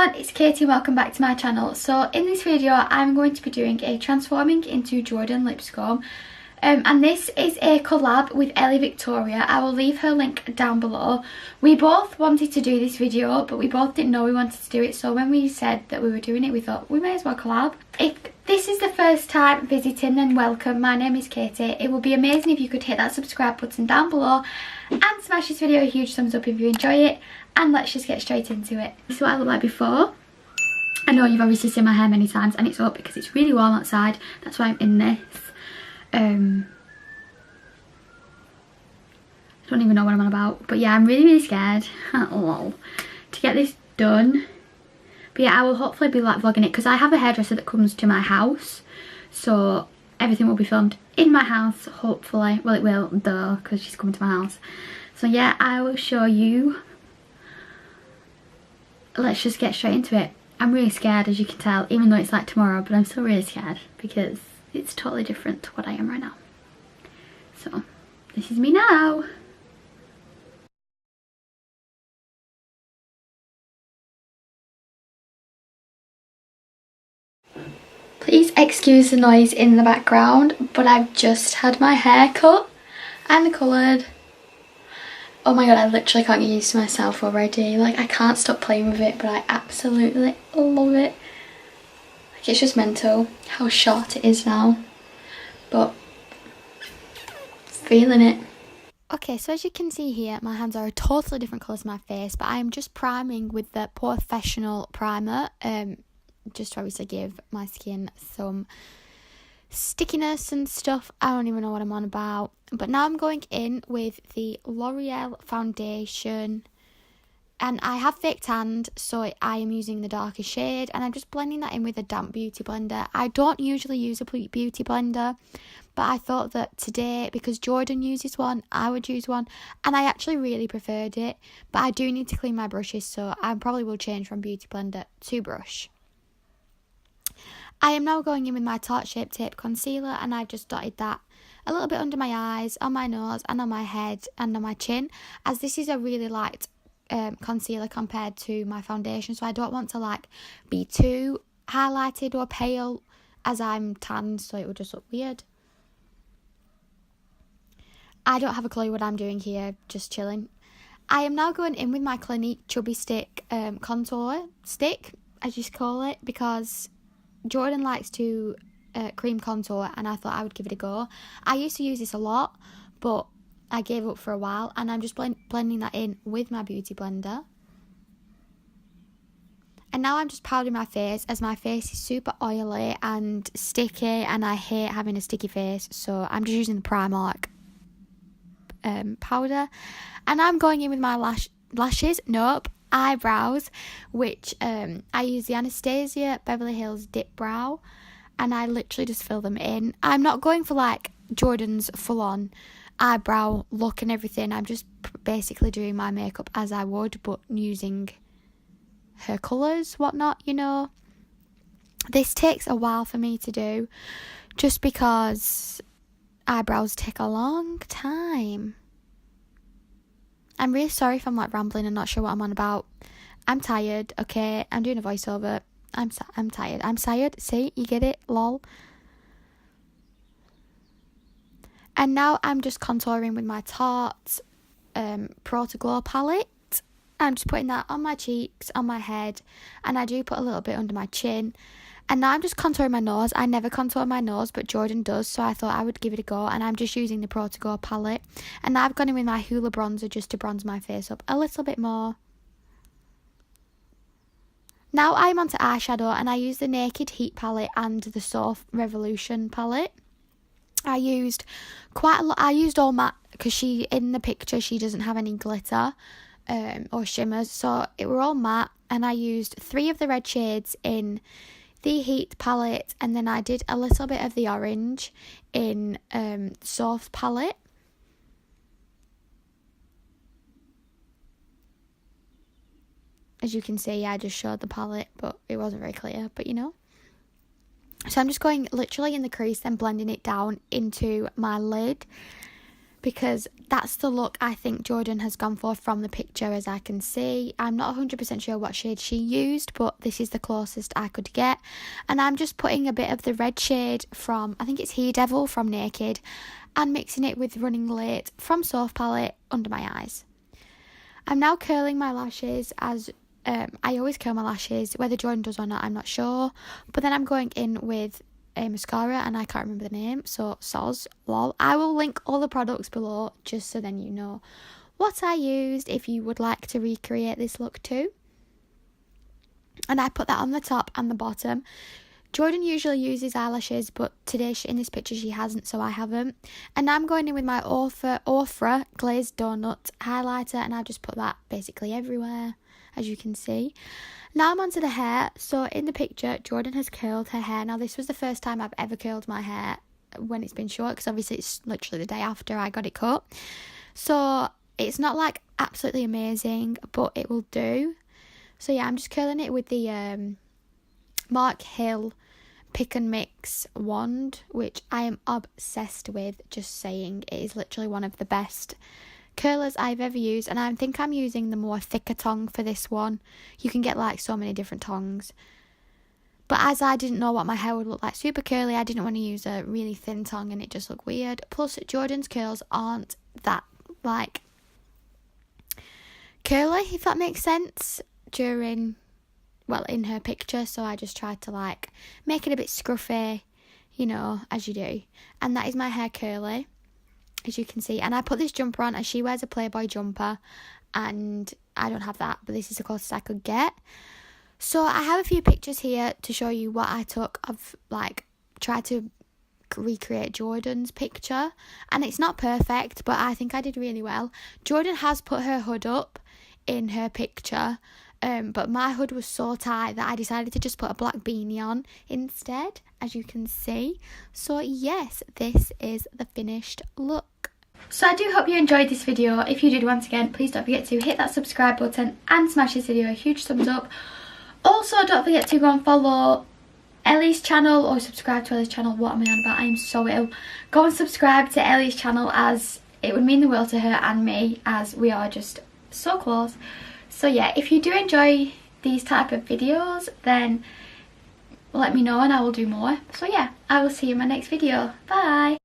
everyone, it's Katy. Welcome back to my channel. So in this video I'm going to be doing a transforming into Jordan Lipscombe, and this is a collab with Ellie Victoria. I will leave her link down below. We both wanted to do this video, but we both didn't know we wanted to do it, so when we said that we were doing it we thought we may as well collab. If this is the first time visiting, then welcome. My name is Katy. It would be amazing if you could hit that subscribe button down below and smash this video a huge thumbs up if you enjoy it. And let's just get straight into it. This is what I look like before. I know you've obviously seen my hair many times and it's up because it's really warm outside. That's why I'm in this. I don't even know what I'm on about. But yeah, I'm really scared to get this done. But yeah, I will hopefully be like vlogging it because I have a hairdresser that comes to my house. So everything will be filmed in my house, hopefully. Well, it will, though, because she's coming to my house. So yeah, I will show you. Let's just get straight into it. I'm really scared, as you can tell, even though it's like tomorrow, but I'm still really scared because it's totally different to what I am right now. So this is me now. Please excuse the noise in the background, but I've just had my hair cut and coloured. Oh my god, I literally can't get used to myself already. Like, I can't stop playing with it, but I absolutely love it. Like, it's just mental how short it is now. But, feeling it. Okay, so as you can see here, my hands are a totally different colour to my face, but I am just priming with the Porefessional primer. Just to obviously give my skin some stickiness and stuff. I don't even know what I'm on about. But now I'm going in with the L'Oreal foundation, and I have fake tanned, so I am using the darker shade, and I'm just blending that in with a damp beauty blender. I don't usually use a beauty blender, but I thought that today, because Jordan uses one, I would use one, and I actually really preferred it. But I do need to clean my brushes, so I probably will change from beauty blender to brush. I am now going in with my Tarte Shape Tape Concealer, and I've just dotted that a little bit under my eyes, on my nose, and on my head, and on my chin, as this is a really light concealer compared to my foundation, so I don't want to like be too highlighted or pale, as I'm tan, so it would just look weird. I don't have a clue what I'm doing here, just chilling. I am now going in with my Clinique Chubby Stick contour stick, as you call it, because Jordan likes to cream contour, and I thought I would give it a go. I used to use this a lot, but I gave up for a while, and I'm just blending that in with my beauty blender. And now I'm just powdering my face, as my face is super oily and sticky, and I hate having a sticky face, so I'm just using the Primark powder. And I'm going in with my eyebrows, which I use the Anastasia Beverly Hills Dip Brow, and I literally just fill them in. I'm not going for like Jordan's full-on eyebrow look and everything. I'm just basically doing my makeup as I would, but using her colours, whatnot, you know. This takes a while for me to do, just because eyebrows take a long time. I'm really sorry if I'm like rambling and not sure what I'm on about. I'm tired, okay? I'm doing a voiceover. I'm tired. I'm tired. See, you get it? Lol. And now I'm just contouring with my Tarte Pro to Glow palette. I'm just putting that on my cheeks, on my head, and I do put a little bit under my chin. And now I'm just contouring my nose. I never contour my nose, but Jordan does, so I thought I would give it a go. And I'm just using the Pro to Go palette. And now I've gone in with my Hoola bronzer just to bronze my face up a little bit more. Now I'm onto eyeshadow, and I use the Naked Heat palette and the Soph Revolution palette. I used quite a lot. I used all matte because in the picture she doesn't have any glitter or shimmers, so it were all matte. And I used 3 of the red shades in the Heat palette, and then I did a little bit of the orange in Soft palette. As you can see, I just showed the palette, but it wasn't very clear, but you know. So I'm just going literally in the crease and blending it down into my lid, because that's the look I think Jordan has gone for from the picture, as I can see. I'm not 100% sure what shade she used, but this is the closest I could get. And I'm just putting a bit of the red shade from, I think it's He Devil from Naked, and mixing it with Running Late from Soph palette under my eyes. I'm now curling my lashes, as I always curl my lashes. Whether Jordan does or not, I'm not sure. But then I'm going in with a mascara, and I can't remember the name, so soz, lol. I will link all the products below, just so then you know what I used if you would like to recreate this look too. And I put that on the top and the bottom. Jordan usually uses eyelashes, but today in this picture she hasn't, so I haven't. And I'm going in with my Ofra Glazed Donut highlighter, and I've just put that basically everywhere, as you can see. Now I'm onto the hair. So in the picture, Jordan has curled her hair. Now this was the first time I've ever curled my hair when it's been short, because obviously it's literally the day after I got it cut. So it's not like absolutely amazing, but it will do. So yeah, I'm just curling it with the Mark Hill Pick and Mix wand, which I am obsessed with. Just saying, it is literally one of the best curlers I've ever used, and I think I'm using the more thicker tongue for this one. You can get like so many different tongues, but as I didn't know what my hair would look like super curly, I didn't want to use a really thin tongue and it just looked weird. Plus Jordan's curls aren't that like curly, if that makes sense, in her picture, so I just tried to like make it a bit scruffy, you know, as you do. And that is my hair curly, as you can see. And I put this jumper on, as she wears a Playboy jumper and I don't have that, but this is the closest I could get. So I have a few pictures here to show you what I took of like tried to recreate Jordan's picture, and it's not perfect, but I think I did really well. Jordan has put her hood up in her picture, but my hood was so tight that I decided to just put a black beanie on instead, as you can see. So yes, this is the finished look. So I do hope you enjoyed this video. If you did, once again, please don't forget to hit that subscribe button and smash this video a huge thumbs up. Also, don't forget to go and follow Ellie's channel, or subscribe to Ellie's channel. What am I on about? I am so ill. Go and subscribe to Ellie's channel, as it would mean the world to her and me, as we are just so close. So yeah, if you do enjoy these type of videos, then let me know and I will do more. So yeah, I will see you in my next video. Bye!